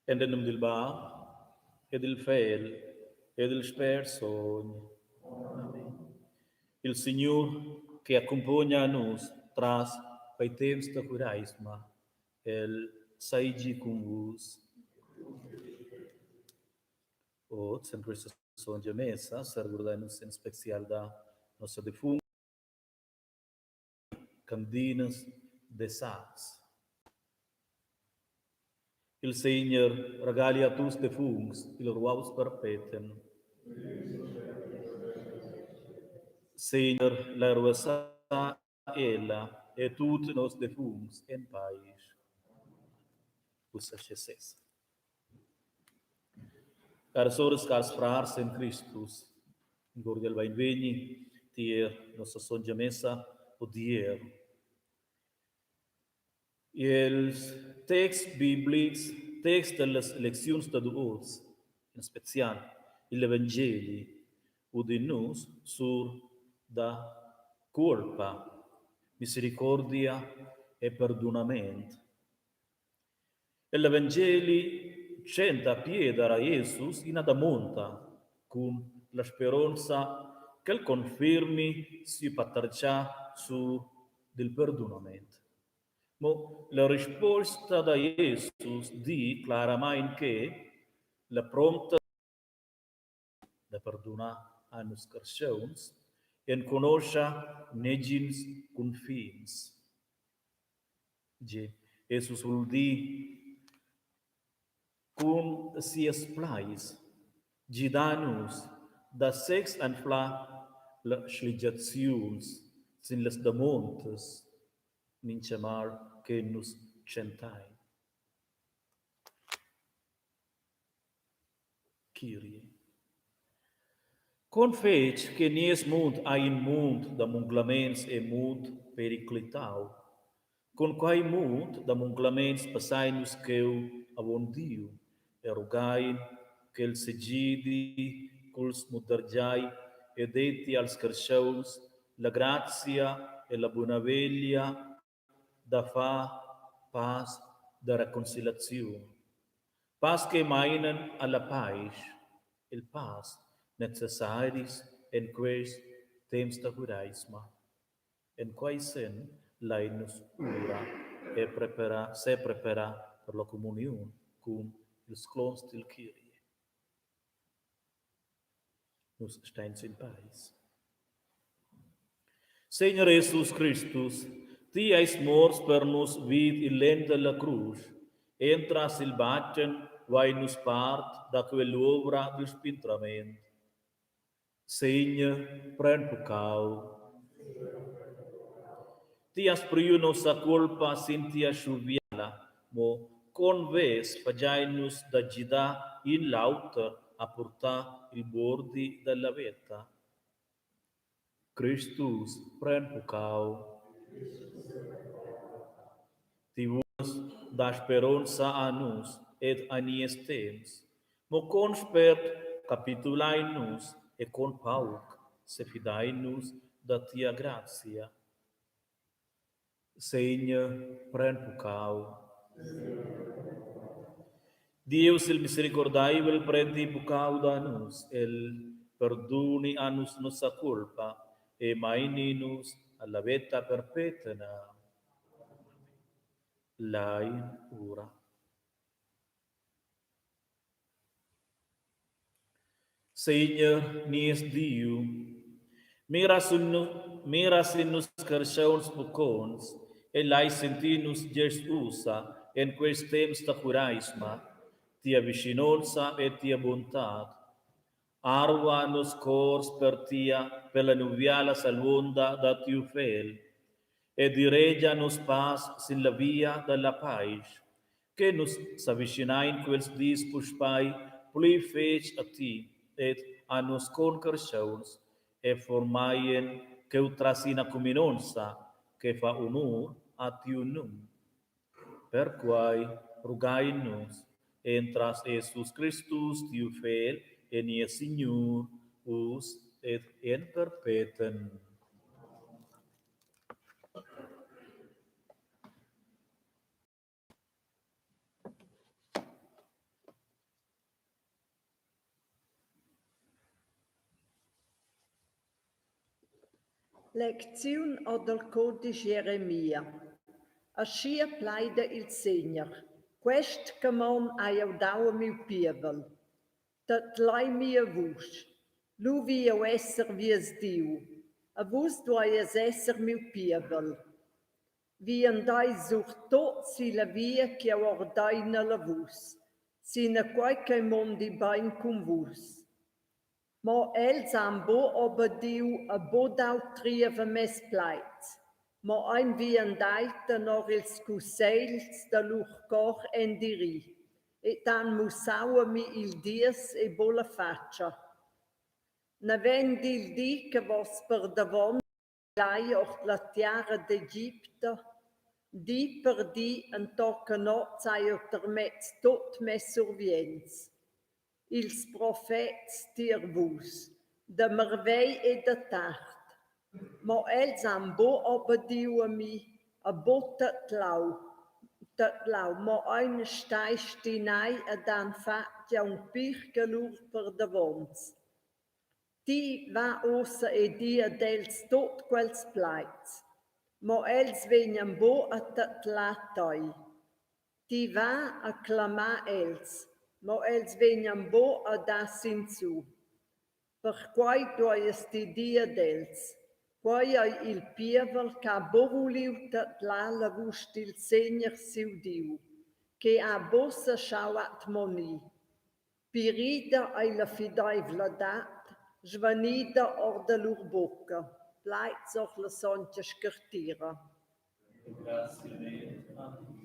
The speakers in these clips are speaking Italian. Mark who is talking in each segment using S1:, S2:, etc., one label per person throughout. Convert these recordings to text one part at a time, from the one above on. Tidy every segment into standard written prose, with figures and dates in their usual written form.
S1: En nome del Bar, e del Fiel, e del Spirito. Amém. Il Senhor que acompanha-nos traz para tempos da Quaresma, Ele seja convosco. Hoje, sempre esta sessão de mesa, recordamos em especial da nossa defunta, Candinas de Sales. Il Senhor regali a tutti defuntos il ruaus perpetuum. Senhor, la ruasa ella e tutti nos defuntos en paz. Usa Jesus. Caros ores, caros frares em Christus, in cordial benveni, tier nossa sonja messa o dier. Els texts bíblics, texts de les leccions de Deus, en especial l'Evangeli, udinus sur da culpa, misericordia e perdonamento. L'Evangeli centa piedra a Jesus in ad monta, con la speranza che confermi si patrcia su del perdonamento. Ma la risposta da Jesus di chiaramente che la pronta da perdonar a nos carcions en conosce negins confins. Jesus vuol dir cum si esplais, gidanus da sex and fla la schligiaziuns, sin les damontes, nincemar che nus centai. Kyrie. Confet que nies munt a in munt da munglaments e munt periclitau, con quai munt da munglaments passainus queu avon Diu, e rogain che il segidi culs mutargiai e detti als carciauns la grazia e la buonaveglia da fa paz da reconciliazione. Paz que mainan alla paz, il paz necessaris en quest temps da Quaresma, en quai sen lainus ura e se prepara per la comunione cum ils clons del Kyrie. Nus steins in paz. Senhor Jesus Christus, ti eis mors per nos vid illente la cruz, entras il batten vai nos part da quell'obra di spintrament. Senhor, pren pecau. Ti has priu nossa culpa sin tia chuviala, mo conves fagiainus da gida in lauter a portar il bordi della vetta. Christus, pren pecau. Ti vos da speranza a nos et a nies temps, mo conspert capitulainus e con pauc se fidainus da tia gratia. Senhor, pren pecau. Deus il misericordabil prendi pecau da nos, el perdoni a nos nossa culpa, e maini-nos alla vita perpetua. Lai ora. Senhor, nies Dio, miras in nos carciauns pecons, e lai sentinus Jesusa en quest temps da Quaresma, tia vicinanza e tia bontat. Arva nos cors per tia, per la nuviala salvonda da tiu fel, e diregia nos paz sin la via della paz, che nos s'avvicinain quels dis puspai, pli fec a ti, et a nos concarciauns, e formaien che utrasina cominonza, che fa onor a tiu num. Per quai rugain nos, entras Jesus Christus tiu fel, e nie Signor, us et en perpetuum.
S2: Lezione dal codice Geremia. Ascia pleida il Signor. Quest camon io dau mio pievel. Dat lai mia vus. Lu vi esser vies Diu. A vus duaies esser mio pievel. Vi andai sucht tot si la via che ordaina la vus. Sina qualche mondi bain cum vus. Ma els han bo obediu a bodau trieva mes pleit. Ma ein vi andaita nor ils cusseils da luch cor endiri. E dan musaua mi il dies e bola faccia. Na vendi il di che vos per davon lai ort la tiara d'Egipte, di per di en tocca no zai termetz tot mes surviens. Ils profets dir vus, de mervei e de tart. Ma els han bo obediu a mi, a botta tlau, ma ein stai stinai a dan fatja un pich gelur per davons. Ti va ossa e dia dels tot quels plaits, ma els vegnan bo a tatlatoi. Ti va a clamar els, ma els vegnan bo a dassin su. Per quai doies ti dia dels, quai ai il pievel ca bo vuliu tatla la vust il segner siu diu, che a bossa schauat moni. Pirida ai la fidai vladat, Žvanida or de lur bocca, pleit auch la sontia schertira.
S1: Grazie. Amen.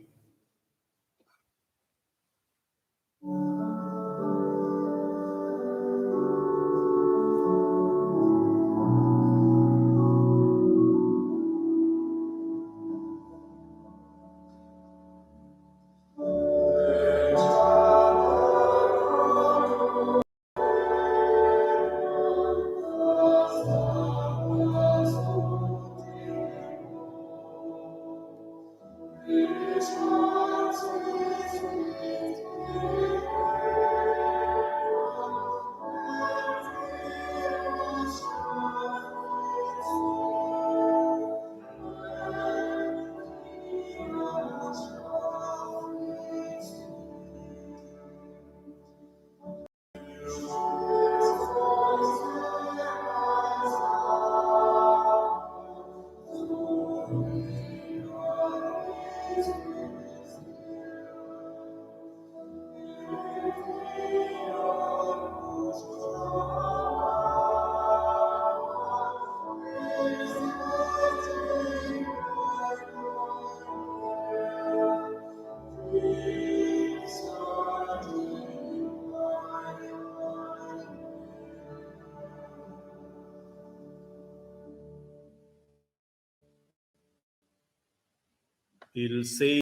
S1: Il 6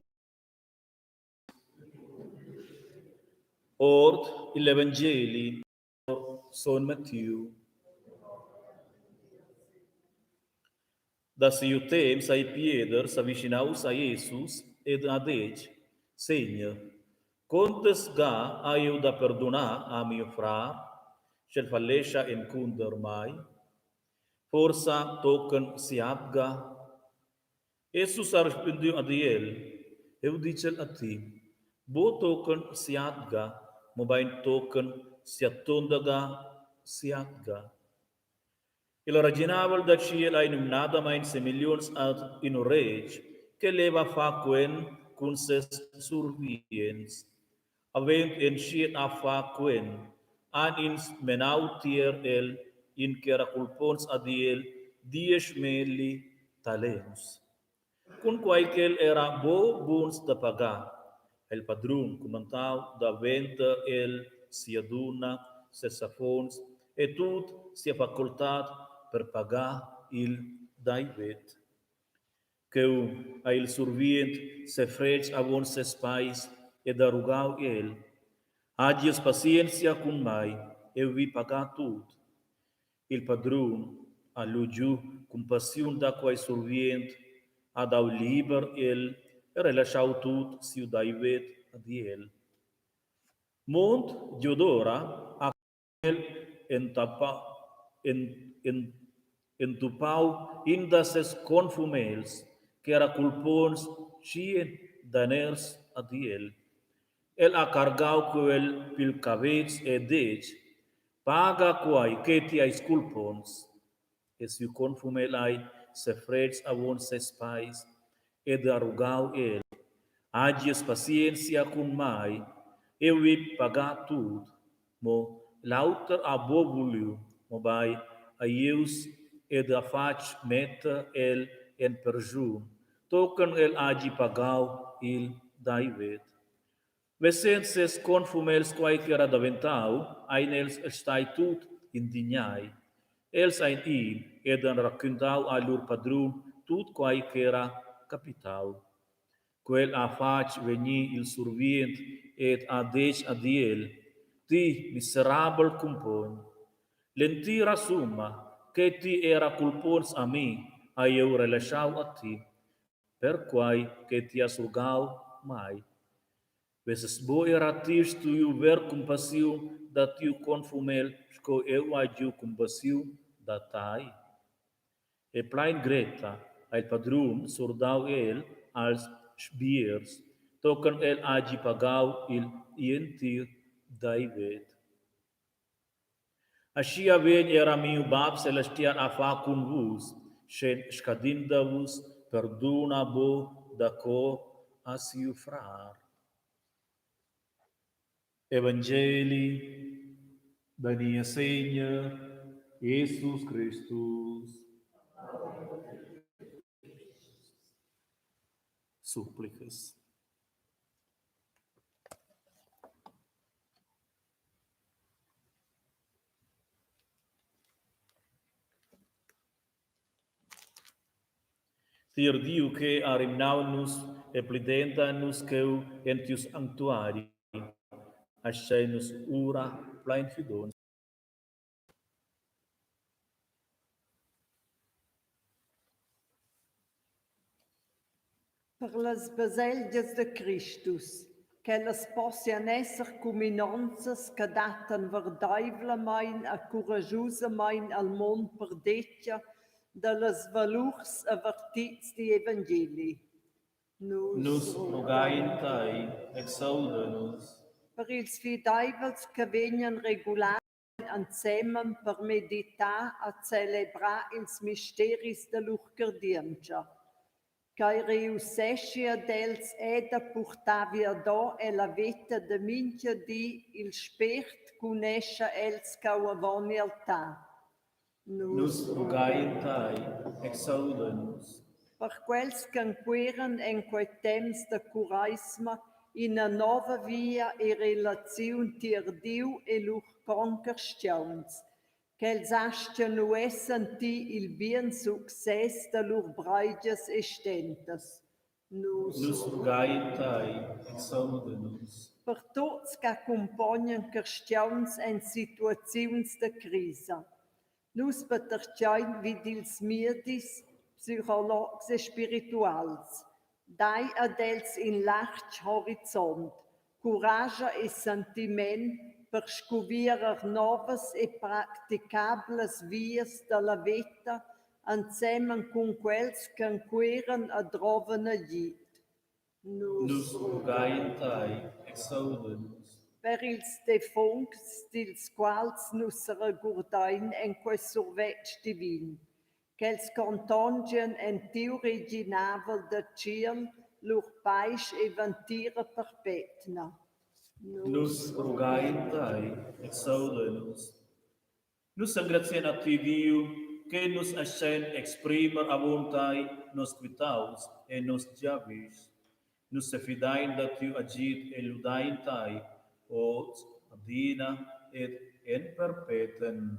S1: Ord il Evangeli Son Mattiu. Da seu temps ai Pieder s'avvicinaus a Jesus ed adec, Senhor, contes ga eu da perdonar a mio frar, shel fallescia en kunder mai, forsa token si abga. Jesus respondeu a ele, eu dice a ti, bo token si abga, mo bain token si attondaga si abga. Il ragionava da ciel in nada main semilions ad in rege, che leva fa con ses surviens. Avent en ciet a fa an in menautier el, in cera culpons adiel, 10.000 talents. Con qualquel era bo buns da pagar. El padrón comandau da venta el si aduna, sessa fons, e tut sia facultat per pagar il daivet. Que a il survient se freg avon ses pais e darugau el. Agies paciência cum mai, eu vi pagar tut. Il padrón allugiu compassion da quai survient, ad au liber el, e relaxau tut siu daivet ad el. Mont Giodora a el en en tu pau indas es confumels, que era culpons chien daners adiel. El ha cargau quel pil cavets e dec, paga quai que ti ais culpons, e si confumelai se freds avon ses pais, ed arrugau el, agies paciência cum mai, eu ip pagar tudo, mo lauter a bobuliu, mo bai a ius ed a fac meta el en perjun, token el agi pagau il daivet. Vecenses confumels quaecera daventau, ein els stai tut indignai, els ein ed an raccontau a lur padrun tut quaecera capitau. Quel a fac veni il survient et adec adiel, ti miserabel compagn, lentira summa, che ti era culpons a mi, a eu relashau a ti, per quai che ti asurgau mai. Veses bo era tis tu iu ver compassiu da tiu confumel, sco eu agiu compassiu da tai. E plain greta, al padrun surdau el als sbiers, tocan el agi pagau il ientir daivet. Ascia ven era miu bab celestial a fa cun vus, scen scadindavus perduna bo da co asiu frar. Evangeli dania Senhor Jesus Christus. Súplicas. Tir Diu que arimnau-nos e plidenta-nos que entius sanctuari, achai-nos ura plain fidons.
S2: Per las baselgias de Christus, che las possian esser cuminonzas che daten verdeivlamain a coragiusamain al mond per detja de las valurs avertits di Evangeli.
S1: Nus rogai in Tai, exauda-nos.
S2: Per ils fideivels che vegnan regular ensemen per meditar a celebrar ils misteris de l'Uccardienza. Cai riusescia dels eda portavia do e la vetta de mincha di il spert cunescia els cau avon iltà.
S1: Nus rogai in Tai, exauda-nos.
S2: Per quels che enqueren en quei temps de curaisma in a nova via e relaziun tier Diu e lur concherstiauns, qu'els astia nu senti il bien success de lur braigias e stentas.
S1: Nus rogai in Tai, exauda-nos.
S2: Per tots che accompagnan cristiauns en situaziuns de crisa. Nus patertgain vid ils miedis, psicologs e spirituals. Dai ad els in larg horizont, coraja e sentiment per scovirer novas e practicables vias de la veta, ensemen con quels che enqueren a droven allí.
S1: Nus rogai in Tai, exauda-nos.
S2: Per ils defuncs, dils quals nus regurdain en quei survetg divin, qu'els contongien en tiu reginavel de ciel, lur pais e ventira perpetna.
S1: Nus rogai in Tai, exauda-nos. Nus angratien a ti, Diu, que nos achén exprimer a voluntai nos quitaus e nos diavis. Nus se fidain da tiu agit e ludain Tai, os adina et en perpetem.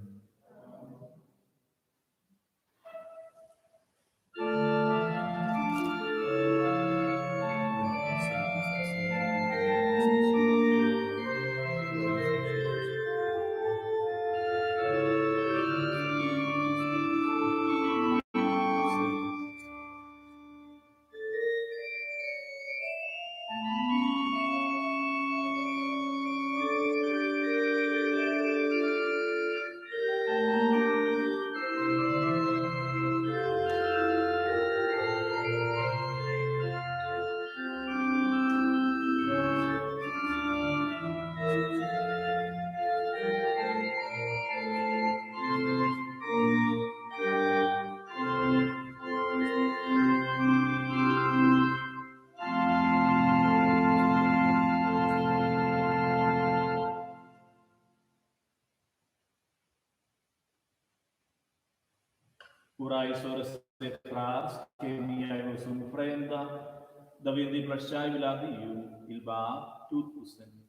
S1: curai sobre frars che mi hai un'ofrenda, da vendi lasciai la Dio, il va tutto sempre.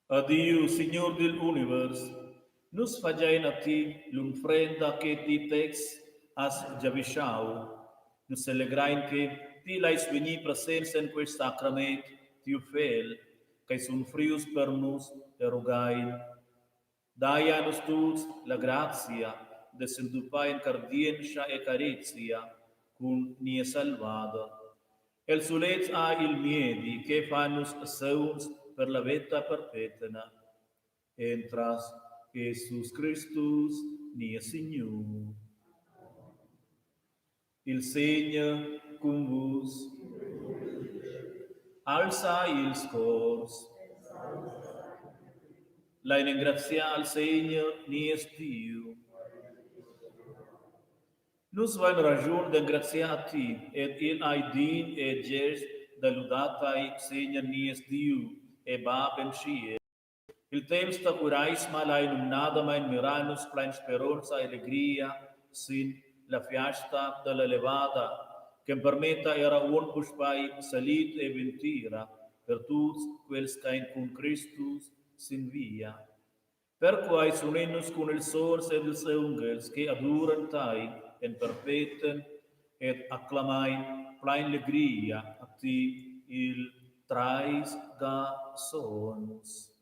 S1: A Dio, Signor dell'univers, nos fagiai a ti l'unfrenda che ti tex as javisciau, nos allegrain che ti lais veni presenza in quel sacrament tiu fel, che sun frius per nus erogain. Dai a nos tuts la grazia de s'endupai in cardienza e carizia, cun nie salvada. El sulet ha il miedi che fannos sauns per la vita perpetua. Entras Jesus Christus, nia Signor. Il Signore con vos. Alza ils cors. La ingrazia al Signor, nies Dio. Nus vain ragion d'ingrazia a ti, et il ai din e gest da ludatai Signor nies Dio, e ba pensier. Il temps sta curais malai nada mai miranus plain speranza e alegria sin la fiesta della levata, che permetta era un puspai salit e ventira per tutti quels che con Christus sin via. Per quai sunenus con il sors ed ils angels che aduran tai en perpeten et acclamai plain alegria a ti il trais ga sons.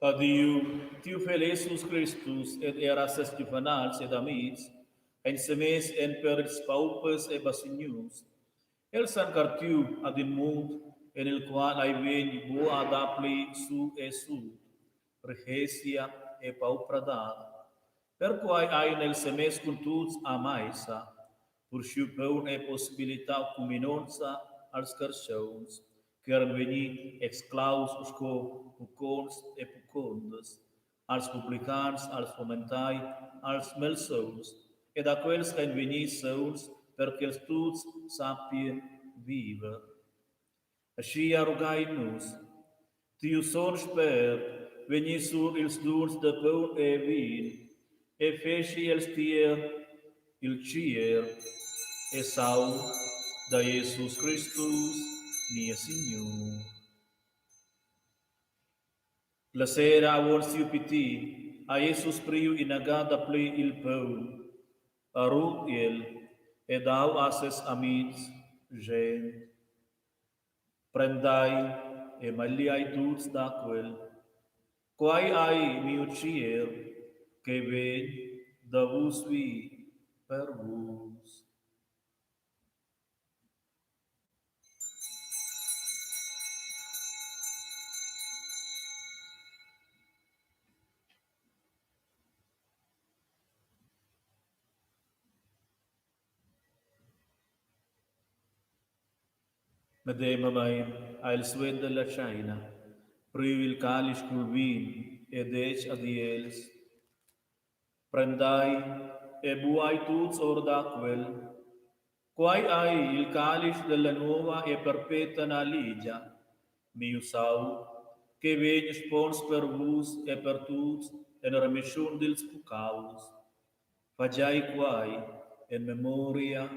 S1: Adiu, tiu felicis Christus, et eras Stefanals et amics, en semes en per paupes e basignus, el san cartiu ad in mund, en el qual ai veni bo ad appli su e su, regesia e paupradat, per quai ai nel semes contuts amaisa, pur sciupon e possibilità cuminonza als carcions, queran veni exclaus usco pucons e pucondes, als publicans, als fomentai, als melsons, ed a quels que veni sons, perché els tuts sapien viver. Asci arrogai-nos, tiu son sper, veni sur ils duns de pão e vin, e feci els tier il cier, e sau da Jesus Christus, mia Signor. La sera avon siu piti, a Jesus priu inagada pli il pão, a rut il, e dau ases amics, gent. Prendai e maliai tuts d'aquel, quai ai mio cier, che ven da vos vi per vos. Medema mai al sued della China, priu il calice cul vin, ed ec ad ils. Prendai e buai tuts or d'aquel, Quai hai il calice della nuova e perpetua aligia, mi usau, che vegni spons per vos e per tuts, en remission dels pecaus. Fagiai quai, in memoria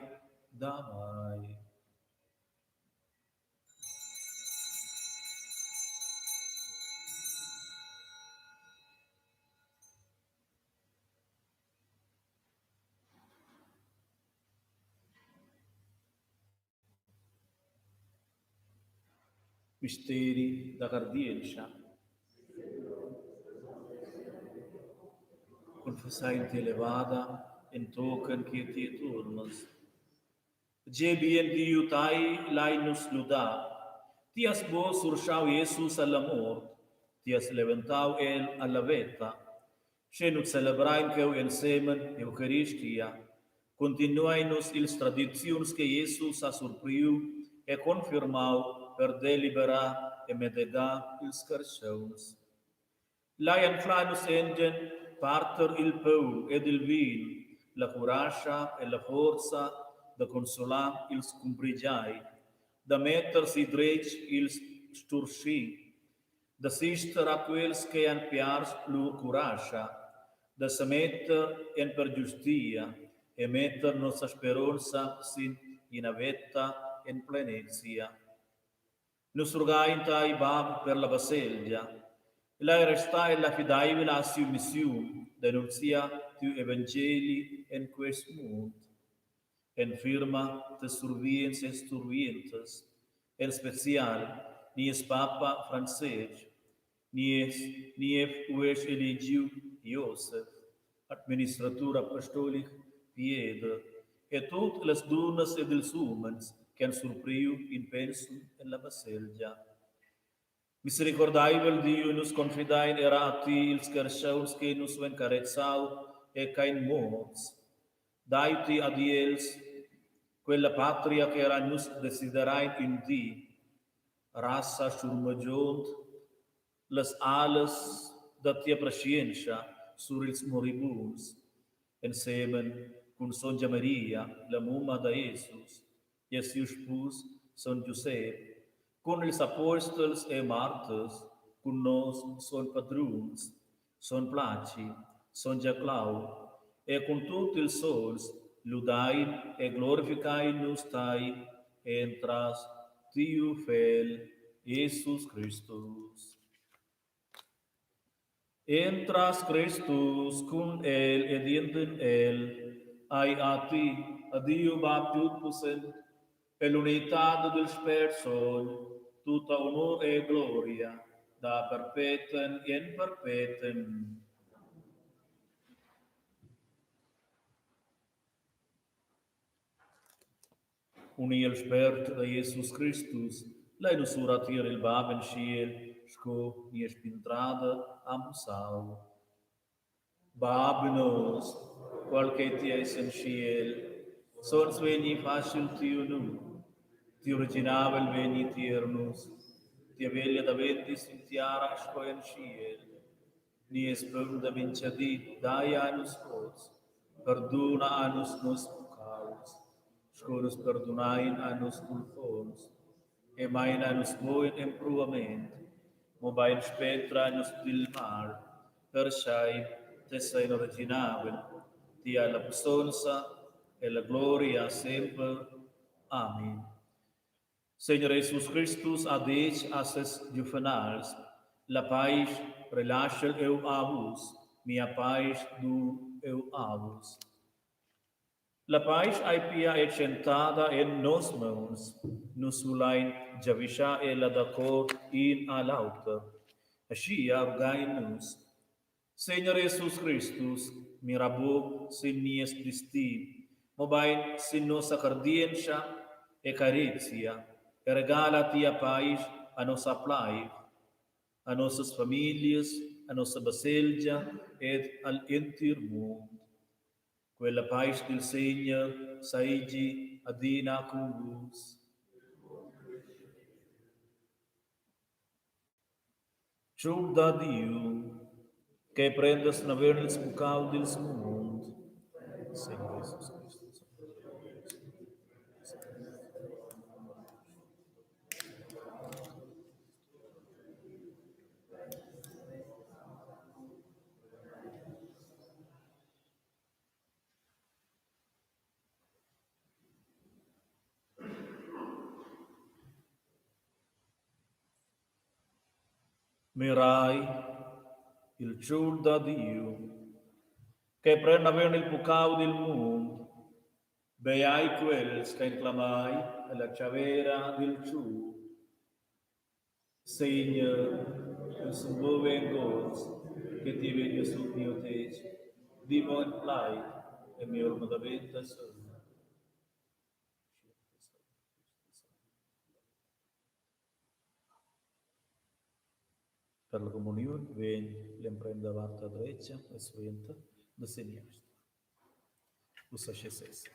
S1: da mai. Misteri da cardienza. Confessai in te elevada, in token che ti turmas. Je bien Diu tai lainus luda. Tias bo surchau Jesus alla mort, tias levantau el alla veta. Scenut celebrain queu en semen Eucharistia. Continuainus ils traditions que Jesus a surpriu e confirmau per delibera e medega ils carciauns. Lion flanus engen parter il peu ed il vin, la curascia e la forza da consolar ils cumbrigiai, da mettersi drech ils sturci, da sister a quels che han piars lur curascia, da se metter en per giustia e metter nostra speranza sin in avetta en plenezia. Nus rugaintai bab per la baselgia, la restai la fidaivila assumissium, denunzia tu evangeli en quest mund, en firma te surviens et survientes, en special nies Papa Francesc, nief ues eligiu Iosef, administratura apostolic Piedra, et tot les dones et els humans que han surpriu in pensum en la baselgia. Misericordaivel Dio nus confidain era a ti ils carciaus que nus ven carezzau e cain morts. Dai-ti ad ils quella patria che era nus desiderain in ti, raça surmagiont, les ales da tia prescienza sur ils moribuns, en semen cun Sonja Maria, la mumma da Jesus, e siu spus, Son Giuseppe, con ils apóstols e marters, con nos son padruns, son placi, son Jaclau, e con tutti ils sols, ludain e glorificain nos tai, entras tiu fel, Jesus Christus. Entras Christus cum el ed in el, ai a ti, a Dio baptut posent, e l'unità del Spirito, tutta onor e gloria, da perpetuum in perpetuum. Uni el Spirit da Jesus Christus, lei nos uratir il Baben schiel, sco nie spintrada am sau. Babnos, qualche ti es in schiel, sons veni facil tiu nu, ti originavel veni tiernus, ti avelia da ventis in tiara sco in schiel, ni espum da vinciadi, dai anus cos, perdona anus nos pecaus, scorus perdonain anus culpons, e main anus moin impruament, mobain spectra anus dil mal, per sai tessa in originavel, tia la persona e la gloria sempre. Amen. Senhor Jesus Christus, adech asses juvenals, la paz relaxa eu a vos, minha paz do eu a vos. La paz ai pia e centada en nos mãos, nos ulain javisha e la d'acor in a lauta. Així argai-nos. Senhor Jesus Christus, mirabo sin nies disti, mobain sin nossa cardiença e carizia, e regala tia paz a nossa plai, a nossas famílias, a nossa baselgia e al entir mundo. Quella paz del Signor saigi adina con vos. Ciò da Dio, che prendas na vernis bucal del mundo. Senhor Jesus Cristo. Mirai il giur da Dio, che prenavano il peccato del mondo, beai quels che inclamai alla chavera del giur. Seigneur, eu sou moving gods, que tive eu sou mio tejo, vivo in flight, e mio ormodaventa sono. Per la comunione, ven l'emprenda varta drecha, e suenta, da seniorsta. Usa scesese.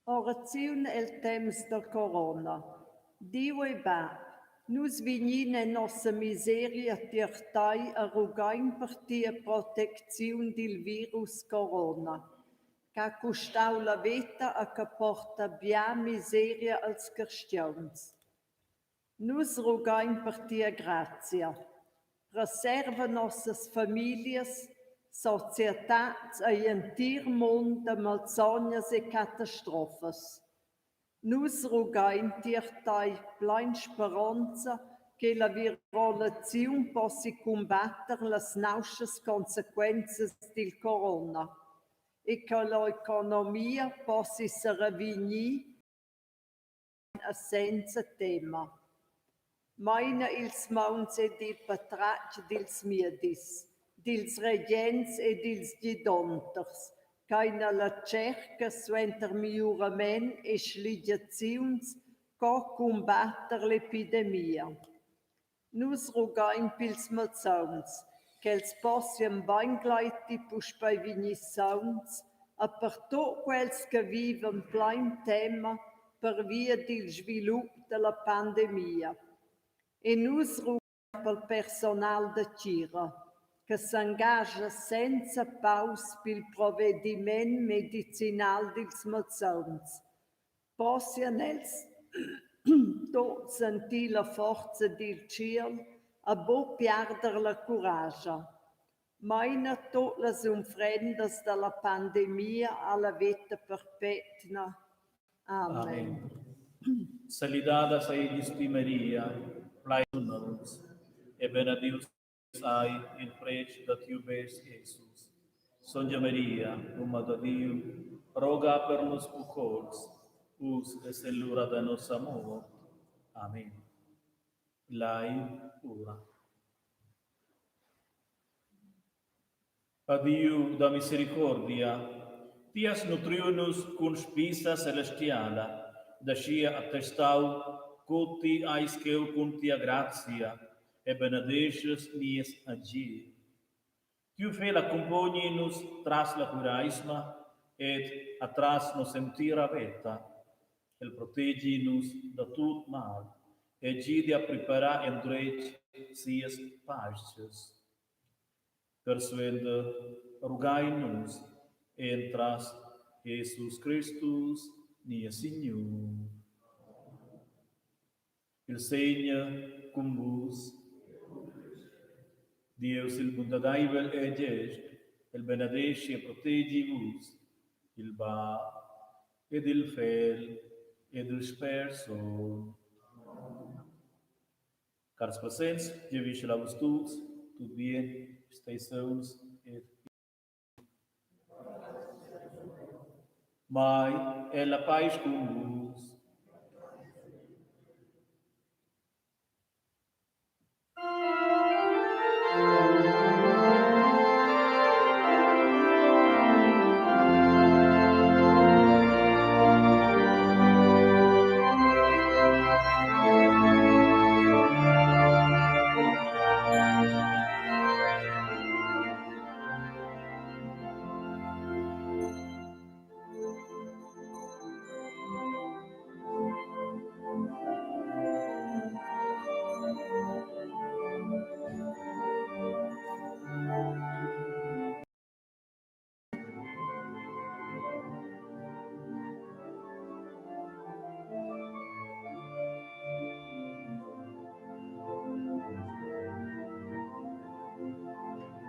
S2: Orazione è il temps del corona. Dio e ba, nus vignine nostra miseria tirtai a rugain per tia protezione del virus corona, che costau la vita a che porta bia miseria als cristians. Nus rugain per tia grazia. Preserva nossas famílias, societats e entir mund de malsognas e catastrofas. Nus rugain tirtai plein speranza che la virolazione possa combattere le nausce conseguenze del corona e che l'economia possa essere vigni senza tema. Meine ils mauns e dil patratg dils miedis, dils regients e dils gidonters, caina la cerca suenter miurament e sligiaziuns co combatter l'epidemia. Nus rugain pils malsauns, qu'els possiam baingleiti puspai vignissauns, a per tot quels che viven plein tema, per via del sviluppo della pandemia. E nus rugam pel personal da Cira, che s'engaja senza paus pel provvediment medicinal dels malsons. Possian els tot sentir la forza del ciel a bo perdere la coraggio. Maina tot las umfrendas della pandemia alla vita perpetua. Amen.
S1: Salidadas aegis Maria, plai nos, e benedictus ai in prece dat iubes Jesus. Sonja Maria, uma da Dio, roga per nos peccados, us es l'ora da nostra morte. Amen. Lai ora. A Dio da misericordia, tias nutriunus cum spisa celestiala, da scia attestau, coti aisqueu cum tia gratia, e benedeixes nies agir. Tu fel accompagni-nos tras la curaisma, et atras nos sentira veta, el protegi-nos da tot mal, e gide a preparar en dret sias paces. Persuende, rogai-nos, entras Jesus Christus, nia Signor. Il Senhor convos, Deus il bondadaivel e gest, il benedesce e protegi-vos, il va, ed il fel, ed il sperso. Cars pacients, je vis la vos tous, tout bien, stay souls, et mai e la paz com